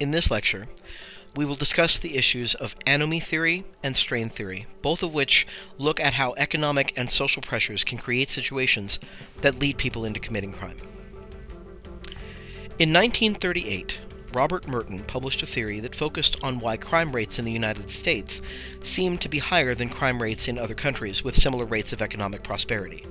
In this lecture, we will discuss the issues of anomie theory and strain theory, both of which look at how economic and social pressures can create situations that lead people into committing crime. In 1938, Robert Merton published a theory that focused on why crime rates in the United States seemed to be higher than crime rates in other countries with similar rates of economic prosperity.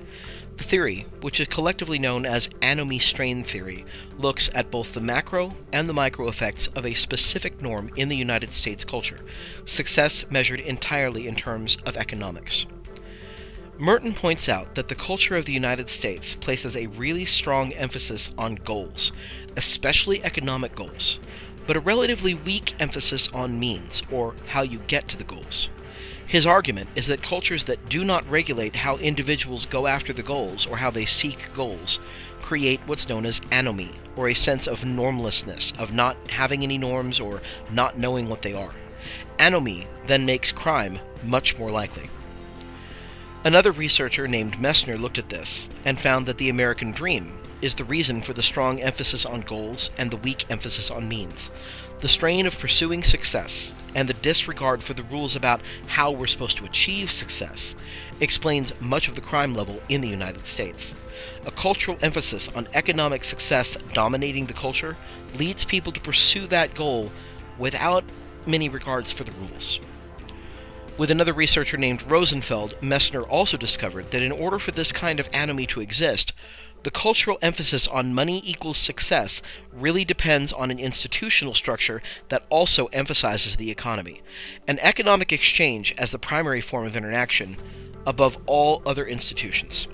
The theory, which is collectively known as anomie strain theory, looks at both the macro and the micro effects of a specific norm in the United States culture, success measured entirely in terms of economics. Merton points out that the culture of the United States places a really strong emphasis on goals, especially economic goals, but a relatively weak emphasis on means, or how you get to the goals. His argument is that cultures that do not regulate how individuals go after the goals or how they seek goals create what's known as anomie, or a sense of normlessness, of not having any norms or not knowing what they are. Anomie then makes crime much more likely. Another researcher named Messner looked at this and found that the American dream is the reason for the strong emphasis on goals and the weak emphasis on means. The strain of pursuing success and the disregard for the rules about how we're supposed to achieve success explains much of the crime level in the United States. A cultural emphasis on economic success dominating the culture leads people to pursue that goal without many regards for the rules. With another researcher named Rosenfeld, Messner also discovered that in order for this kind of anomie to exist, the cultural emphasis on money equals success really depends on an institutional structure that also emphasizes the economy, an economic exchange as the primary form of interaction above all other institutions.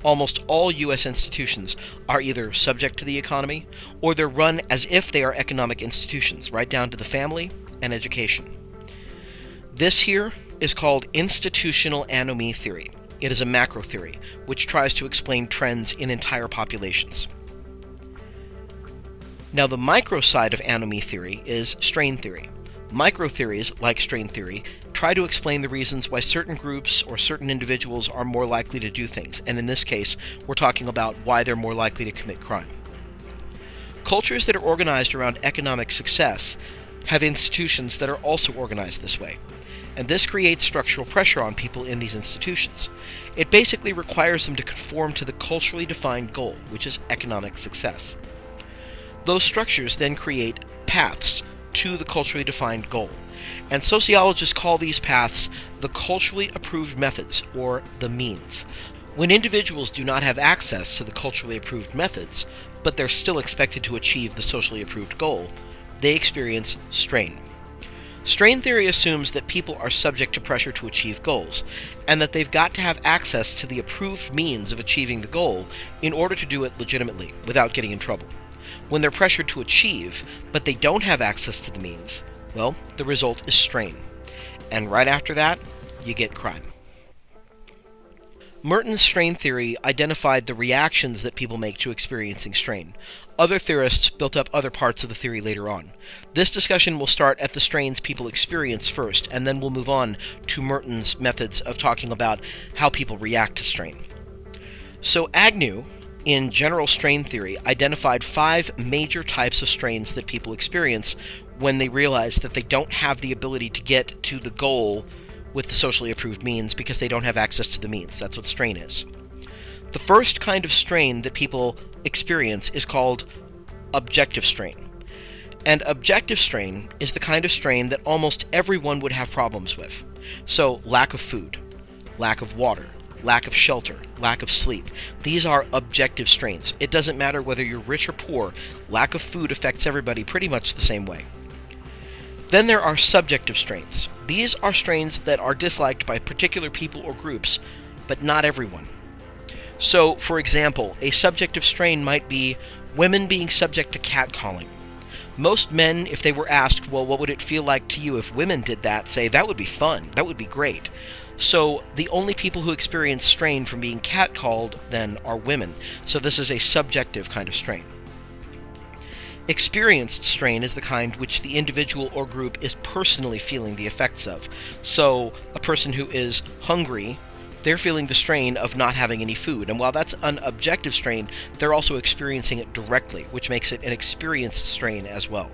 Almost all U.S. institutions are either subject to the economy, or they're run as if they are economic institutions, right down to the family and education. This here is called institutional anomie theory. It is a macro theory, which tries to explain trends in entire populations. Now, the micro side of anomie theory is strain theory. Micro theories, like strain theory, try to explain the reasons why certain groups or certain individuals are more likely to do things, and in this case, we're talking about why they're more likely to commit crime. Cultures that are organized around economic success have institutions that are also organized this way, and this creates structural pressure on people in these institutions. It basically requires them to conform to the culturally defined goal, which is economic success. Those structures then create paths to the culturally defined goal, and sociologists call these paths the culturally approved methods, or the means. When individuals do not have access to the culturally approved methods, but they're still expected to achieve the socially approved goal, they experience strain. Strain theory assumes that people are subject to pressure to achieve goals, and that they've got to have access to the approved means of achieving the goal in order to do it legitimately, without getting in trouble. When they're pressured to achieve, but they don't have access to the means, well, the result is strain. And right after that, you get crime. Merton's strain theory identified the reactions that people make to experiencing strain. Other theorists built up other parts of the theory later on. This discussion will start at the strains people experience first, and then we'll move on to Merton's methods of talking about how people react to strain. So Agnew, in general strain theory, identified 5 major types of strains that people experience when they realize that they don't have the ability to get to the goal with the socially approved means because they don't have access to the means. That's what strain is. The first kind of strain that people experience is called objective strain. And objective strain is the kind of strain that almost everyone would have problems with. So, lack of food, lack of water, lack of shelter, lack of sleep. These are objective strains. It doesn't matter whether you're rich or poor, lack of food affects everybody pretty much the same way. Then there are subjective strains. These are strains that are disliked by particular people or groups, but not everyone. So, for example, a subjective strain might be women being subject to catcalling. Most men, if they were asked, well, what would it feel like to you if women did that, say, that would be fun, that would be great. So the only people who experience strain from being catcalled then are women. So this is a subjective kind of strain. Experienced strain is the kind which the individual or group is personally feeling the effects of. So a person who is hungry, they're feeling the strain of not having any food. And while that's an objective strain, they're also experiencing it directly, which makes it an experienced strain as well.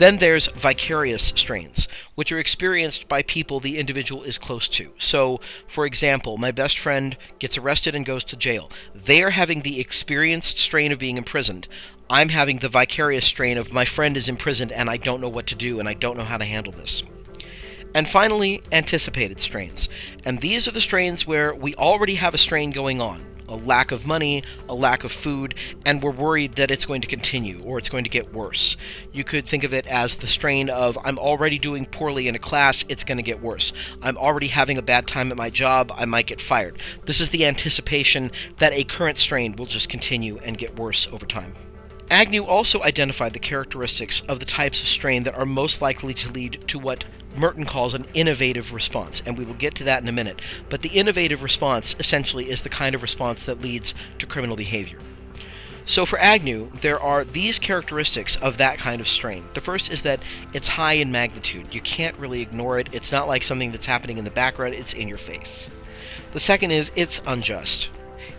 Then there's vicarious strains, which are experienced by people the individual is close to. So, for example, my best friend gets arrested and goes to jail. They are having the experienced strain of being imprisoned. I'm having the vicarious strain of my friend is imprisoned and I don't know what to do and I don't know how to handle this. And finally, anticipated strains. And these are the strains where we already have a strain going on. A lack of money, a lack of food, and we're worried that it's going to continue or it's going to get worse. You could think of it as the strain of, I'm already doing poorly in a class, it's going to get worse. I'm already having a bad time at my job, I might get fired. This is the anticipation that a current strain will just continue and get worse over time. Agnew also identified the characteristics of the types of strain that are most likely to lead to what Merton calls an innovative response, and we will get to that in a minute. But the innovative response essentially is the kind of response that leads to criminal behavior. So for Agnew, there are these characteristics of that kind of strain. The first is that it's high in magnitude. You can't really ignore it. It's not like something that's happening in the background, it's in your face. The second is it's unjust.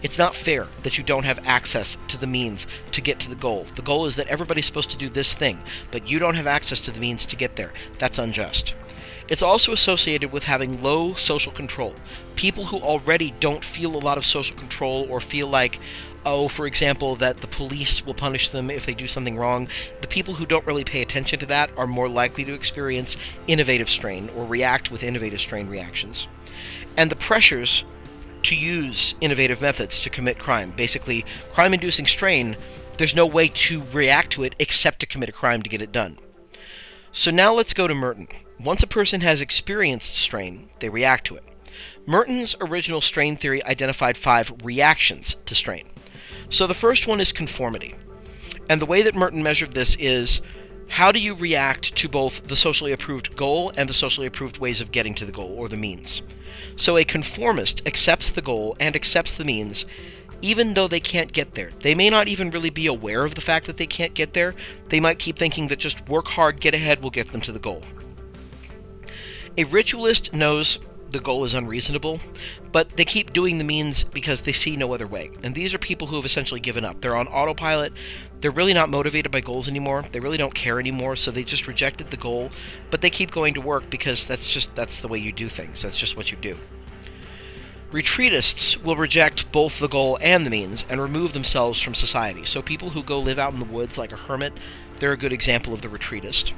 It's not fair that you don't have access to the means to get to the goal. The goal is that everybody's supposed to do this thing, but you don't have access to the means to get there. That's unjust. It's also associated with having low social control. People who already don't feel a lot of social control or feel like, oh, for example, that the police will punish them if they do something wrong, the people who don't really pay attention to that are more likely to experience innovative strain or react with innovative strain reactions. And the pressures to use innovative methods to commit crime. Basically, crime-inducing strain, there's no way to react to it except to commit a crime to get it done. So now let's go to Merton. Once a person has experienced strain, they react to it. Merton's original strain theory identified 5 reactions to strain. So the first one is conformity. And the way that Merton measured this is, how do you react to both the socially approved goal and the socially approved ways of getting to the goal, or the means? So a conformist accepts the goal and accepts the means, even though they can't get there. They may not even really be aware of the fact that they can't get there. They might keep thinking that just work hard, get ahead will get them to the goal. A ritualist knows the goal is unreasonable, but they keep doing the means because they see no other way. And these are people who have essentially given up. They're on autopilot. They're really not motivated by goals anymore. They really don't care anymore, so they just rejected the goal, but they keep going to work because that's the way you do things. That's just what you do. Retreatists will reject both the goal and the means and remove themselves from society. So people who go live out in the woods like a hermit, they're a good example of the retreatist.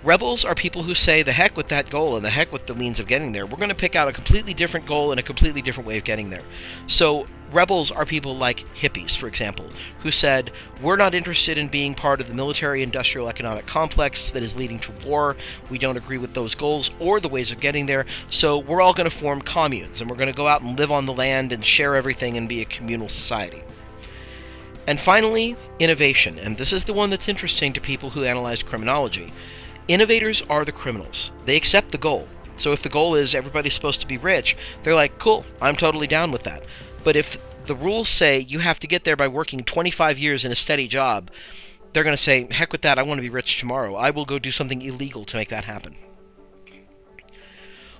Rebels are people who say, the heck with that goal and the heck with the means of getting there. We're going to pick out a completely different goal and a completely different way of getting there. So rebels are people like hippies, for example, who said, we're not interested in being part of the military-industrial economic complex that is leading to war. We don't agree with those goals or the ways of getting there, so we're all going to form communes, and we're going to go out and live on the land and share everything and be a communal society. And finally, innovation, and this is the one that's interesting to people who analyze criminology. Innovators are the criminals. They accept the goal. So if the goal is everybody's supposed to be rich, they're like, cool, I'm totally down with that. But if the rules say you have to get there by working 25 years in a steady job, they're going to say, heck with that, I want to be rich tomorrow. I will go do something illegal to make that happen.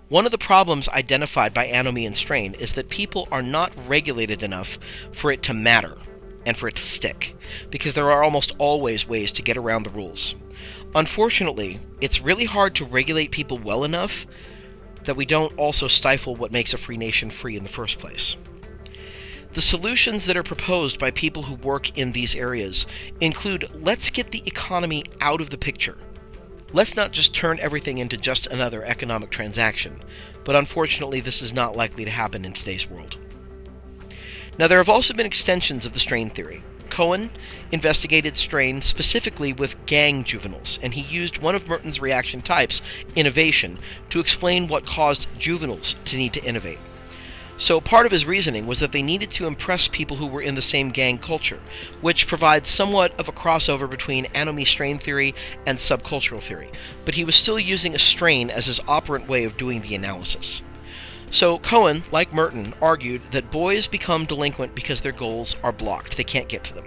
One of the problems identified by anomie and strain is that people are not regulated enough for it to matter and for it to stick, because there are almost always ways to get around the rules. Unfortunately, it's really hard to regulate people well enough that we don't also stifle what makes a free nation free in the first place. The solutions that are proposed by people who work in these areas include, let's get the economy out of the picture. Let's not just turn everything into just another economic transaction, but unfortunately this is not likely to happen in today's world. Now there have also been extensions of the strain theory. Cohen investigated strain specifically with gang juveniles, and he used one of Merton's reaction types, innovation, to explain what caused juveniles to need to innovate. So part of his reasoning was that they needed to impress people who were in the same gang culture, which provides somewhat of a crossover between anomie strain theory and subcultural theory, but he was still using a strain as his operant way of doing the analysis. So Cohen, like Merton, argued that boys become delinquent because their goals are blocked. They can't get to them.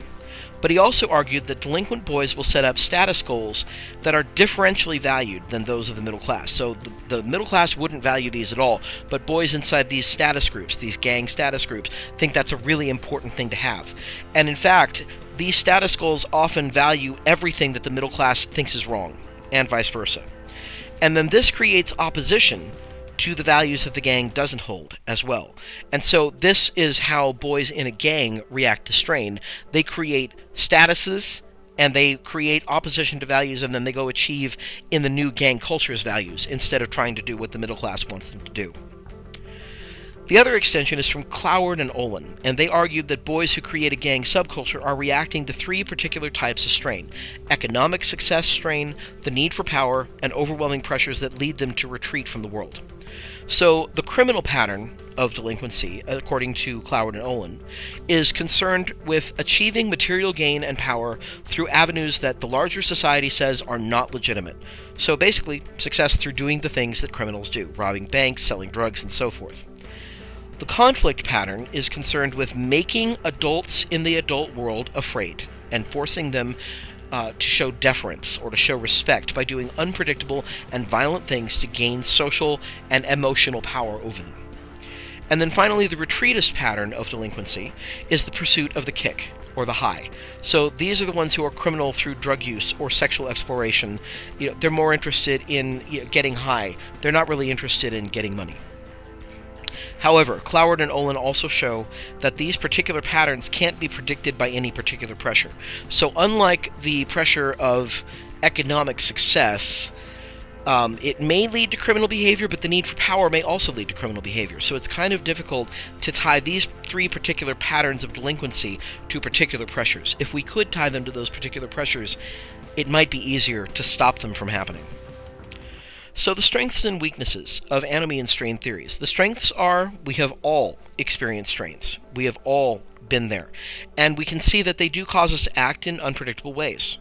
But he also argued that delinquent boys will set up status goals that are differentially valued than those of the middle class. So the middle class wouldn't value these at all, but boys inside these status groups, these gang status groups, think that's a really important thing to have. And in fact, these status goals often value everything that the middle class thinks is wrong, and vice versa. And then this creates opposition to the values that the gang doesn't hold as well. And so this is how boys in a gang react to strain. They create statuses, and they create opposition to values, and then they go achieve in the new gang culture's values, instead of trying to do what the middle class wants them to do. The other extension is from Cloward and Olin, and they argued that boys who create a gang subculture are reacting to three particular types of strain: economic success strain, the need for power, and overwhelming pressures that lead them to retreat from the world. So the criminal pattern of delinquency, according to Cloward and Olin, is concerned with achieving material gain and power through avenues that the larger society says are not legitimate. So basically, success through doing the things that criminals do: robbing banks, selling drugs, and so forth. The conflict pattern is concerned with making adults in the adult world afraid, and forcing them to show deference or to show respect by doing unpredictable and violent things to gain social and emotional power over them. And then finally, the retreatist pattern of delinquency is the pursuit of the kick, or the high. So these are the ones who are criminal through drug use or sexual exploration. They're more interested in getting high. They're not really interested in getting money. However, Cloward and Olin also show that these particular patterns can't be predicted by any particular pressure. So unlike the pressure of economic success, it may lead to criminal behavior, but the need for power may also lead to criminal behavior. So it's kind of difficult to tie these three particular patterns of delinquency to particular pressures. If we could tie them to those particular pressures, it might be easier to stop them from happening. So the strengths and weaknesses of anomie and strain theories. The strengths are, we have all experienced strains. We have all been there. And we can see that they do cause us to act in unpredictable ways.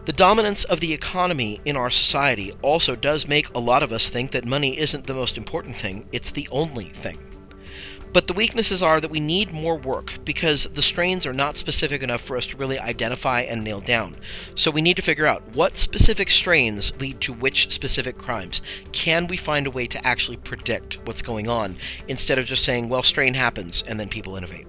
The dominance of the economy in our society also does make a lot of us think that money isn't the most important thing, it's the only thing. But the weaknesses are that we need more work, because the strains are not specific enough for us to really identify and nail down. So we need to figure out what specific strains lead to which specific crimes. Can we find a way to actually predict what's going on, instead of just saying, well, strain happens, and then people innovate?